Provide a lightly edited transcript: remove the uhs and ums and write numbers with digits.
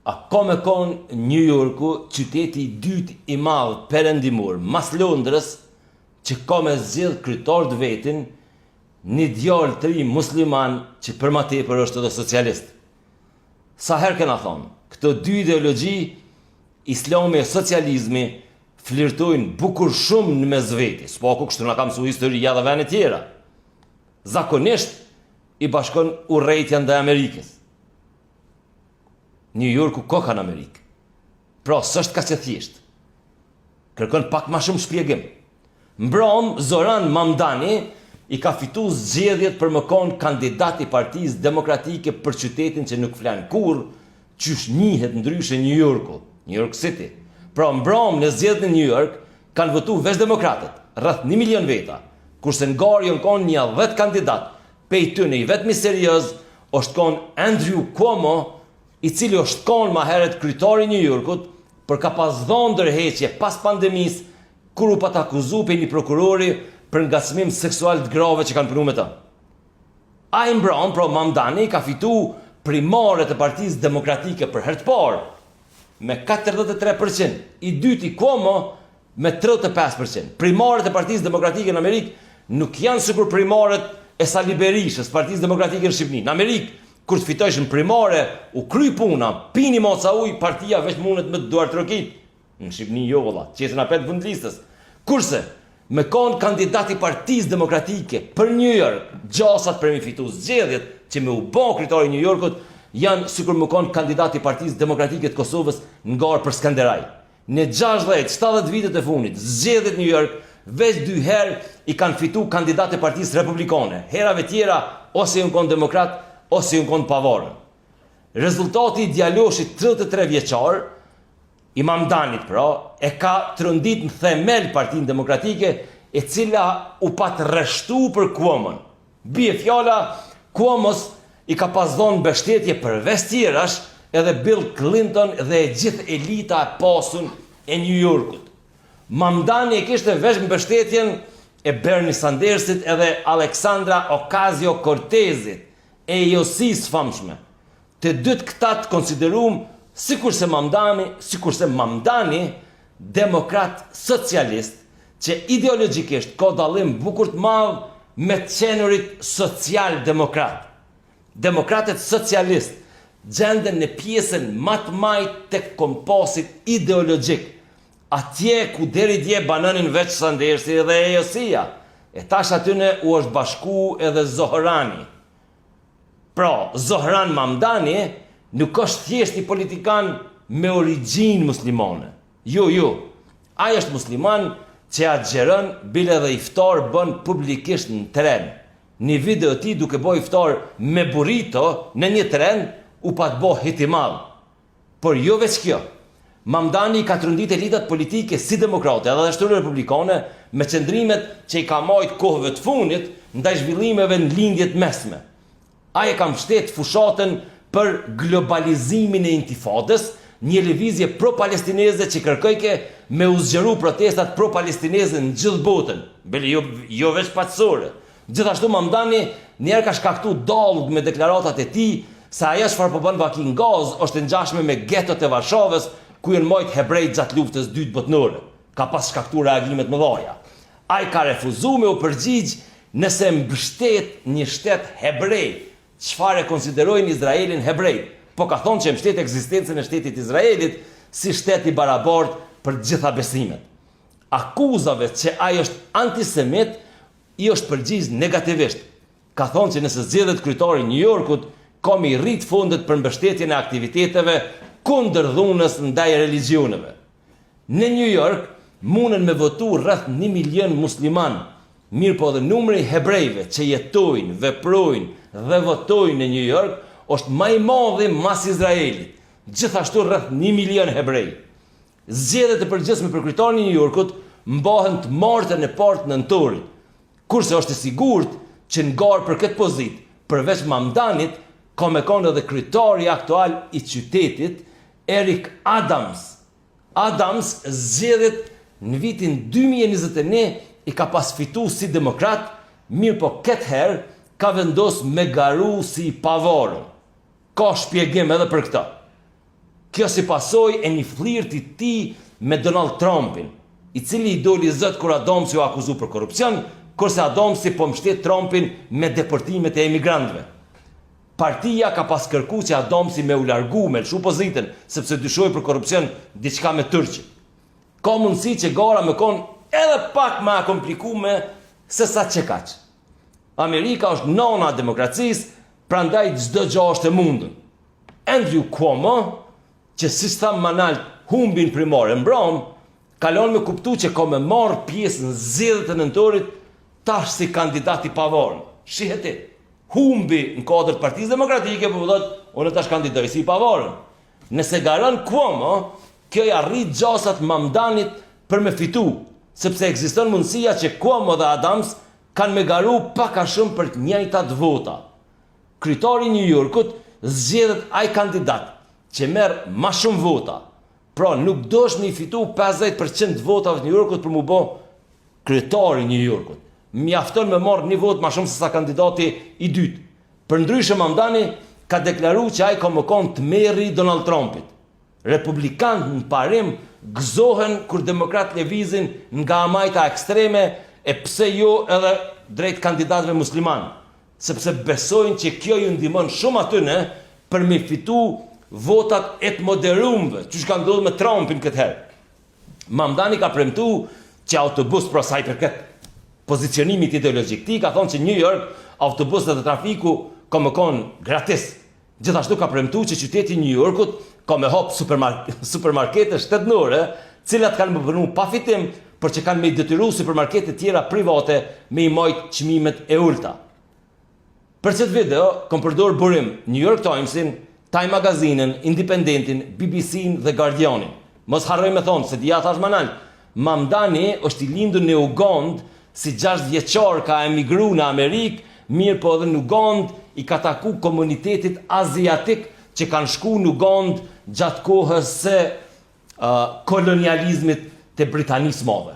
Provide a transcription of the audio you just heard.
A ka me konë New Yorku, qyteti i dytë i madh perëndimor, mas Londrës, që ka me zgjidh kryetar të vetin një djalë të ri musliman që për ma tepër është edhe socialist. Sa herë kena thonë, këto dy ideologji, islami e socializmi, flirtojnë bukur shumë në mes veti. S'paku kështu na ka mësuar historia dhe vende tjera. Zakonisht i bashkon urrejtja ndaj Amerikës. New Yorku ka në Amerikë. Pra, s'është ka që thjesht. Kërkon pak ma shumë shpjegim. Mbram, Zoran Mamdani i ka fitu zgjedhjet për më konë kandidat i Partisë Demokratike për qytetin që nuk flan kur, qysh njihet ndryshe New Yorku, New York City. Pra, mbram në zgjedhjet në New York kanë votu veç demokratët, rreth 1 milion veta, kurse në Garjon kanë një 10 kandidat, pej tyne i vetmi serioz është kanë Andrew Cuomo, i cili është kanë ma heret kryetari i New Yorkut, për ka pas dhonë ndërheqje pas pandemisë, kur u pat akuzu për një prokurori për ngacmim seksual të grave që kanë punu me të. Ai mbram, pra Mamdani, ka fitu primare të Partisë Demokratike për herë të parë me 43%, i dyti Cuomo me 35%. Primaret e Partisë Demokratike në Amerikë nuk janë sikur primaret e Sali Berishës, Partisë Demokratike në Shqipëri. Në Amerikë, kur të fitojshin primare, u kry puna, pini moca uj, partia veç mundet me duar trokit. Në Shqipëni jo valla, qesën apet vend listës. Kurse, me konë kandidati Partisë Demokratike për New York, gjasat për mi fitu zgjedhjet që me u bon kryetari New Yorkut, janë sikur me konë kandidati Partisë Demokratike të Kosovës ngarë për Skanderaj. Në 60-70 vitet e funit, zgjedhjet New York, veç 2 herë i kanë fitu kandidate Partisë Republikane. Herave tjera, ose ju në konë demokrat, ose ju në konë pavarën. Rezultati i djaloshit 33 vjeçar, i Mamdanit pra, e ka trondit në themel Partinë Demokratike, e cila u pat rreshtu për Cuomon. Bie fjala, Cuomos i ka pas dhonë mbështetje përveç tjerash edhe Bill Clinton dhe e gjithë elita e pasun e New Yorkut. Mamdani e kishte veç mbështetjen e Bernie Sandersit edhe Alexandra Ocasio-Cortezit, e josis famshme. Të dytë këta të konsiderum sikurse Mamdani, demokrat socialist, që ideologjikisht ka dallim bukur të madh me të qenurit social-demokrat. Demokratët socialist gjenden në pjesën më të majt tek kompasit ideologjik, atje ku deri dje bananin veç Sandersi dhe Josia, e tash atyne u është bashku edhe Zohrani. Pra, Zohran Mamdani nuk është thjesht një politikan me origjinë muslimane. Jo. Ai është musliman që agjeron bile dhe iftar bën publikisht në tren. Një video ti duke bo iftar me burrito në një tren u pat bo hit i madh. Por jo veç kjo. Mamdani ka trondit elitat politike si demokrate edhe ashtu republikane me qëndrimet që i ka marrë kohëve të fundit ndaj zhvillimeve në lindjet mesme. Ai e ka mbështet fushatën për globalizimin e intifadës, një lëvizje pro-palestineze që kërkojke me u zgjeru protestat pro-palestineze në gjithë botën, bile jo veç paqësore. Gjithashtu Mamdani njerë ka shkaktu dallg me deklaratat e tij se ajo çfarë po bën Vakin Gaz është ngjashme me getot e Varshavës ku janë mojt hebrejt gjatë luftës dytë botnore. Ka pas shkaktu reagimet më dhaja. Ai ka refuzuar me u përgjigj nëse mbështet një shtet hebrej, çfarë konsiderojnë Izraelin hebrej, po ka thonë që mbështet ekzistencën e shtetit Izraelit si shtet i barabartë për të gjitha besimet. Akuzave që ai është antisemit i është përgjigj negativisht. Ka thonë që nëse zgjedhet kryetari i New Yorkut, ka mi rrit fondet për mbështetjen e aktiviteteve kundër dhunës ndaj religioneve. Në New York munden me votu rreth 1 milion musliman, mirë po dhe numri hebrejve që jetojnë, veprojnë dhe votojnë në New York është më i madh mas Izraelit, gjithashtu rreth 1 milion hebrej. Zgjedhjet e përgjithshme për kryetarin e New Yorkut mbahen të martën e parë të nëntorit, kurse është e sigurt që ngar për këtë pozitë, përveç Mamdanit, ka me konë edhe kryetari aktual i qytetit, Eric Adams. Adams zgjedhet në vitin 2021 i ka pas fitu si demokrat, mirë po këtë herë ka vendos me garu si pavarën. Ka shpjegim edhe për këta. Kjo si pasoj e një flirti ti me Donald Trumpin, i cili i doli zot kur Adamsi u akuzu për korrupsion, kurse Adamsi po mbështet Trumpin me deportimet e emigrantëve. Partia ka pas kërku që Adamsi me u largu, me lëshu pozitën, sepse dyshoj për korrupsion diçka me Turqi. Ka mundësi që gara me konë edhe pak ma komplikume se sa që kaq. Amerika është nona e demokracisë, prandaj çdo gjë është e mundën. Andrew Cuomo, që si s'tha manalt humbin primore mbron, kalon me kuptu që ka me marrë pjesë në zgjedhjet e nëntorit tash si kandidat i pavarur. Shihet e, humbi në kodër të Partisë Demokratike, po thotë unë tash kandidoj si i pavarur. Nëse garon Cuomo, kjo i arrit gjasat Mamdanit për me fitu, sepse ekziston mundësia që Cuomo dhe Adams kanë me garu pak a shumë për të njëjtat vota. Kryetari i New Yorkut zgjedhet ai kandidat që merr ma shumë vota. Pra nuk dosh me fitu 50% votave të New Yorkut për mu bo kryetari i New Yorkut. Mjafton me marrë një votë ma shumë se sa kandidati i dytë. Përndryshe Mamdani ka deklaru që ai ka më konë të merri Donald Trumpit. Republikanët në parim gëzohen kur demokrat lëvizin nga majta ekstreme e pse jo edhe drejt kandidatëve musliman, sepse besojnë që kjo ju ndihmon shumë atyne për me fitu votat e të moderumve, që ka ndodhur me Trumpin këtë herë. Mamdani ka premtu që autobus pra sa i përket pozicionimit ideologjik, ti ka thonë që New York autobuset e trafiku ka më konë gratis. Gjithashtu ka premtu që qyteti New Yorkut ka me hop supermarkete shtetënore, cilat kanë më bënu pa fitim, për që kanë me i detyru supermarkete tjera private me i majt çmimet e ulta. Për këtë video, kom përdor burim New York Timesin, Time Magazinën, Independentin, BBC-n dhe Guardianin. Mos harroj me thonë, se dia thash manal, Mamdani është i lindur në Ugandë, si 6 vjeçar ka emigru në Amerikë, mirë po edhe në Ugandë i ka taku komunitetit aziatik që kanë shku në Ugandë gjatë kohës se kolonializmit të Britanisë Madhe.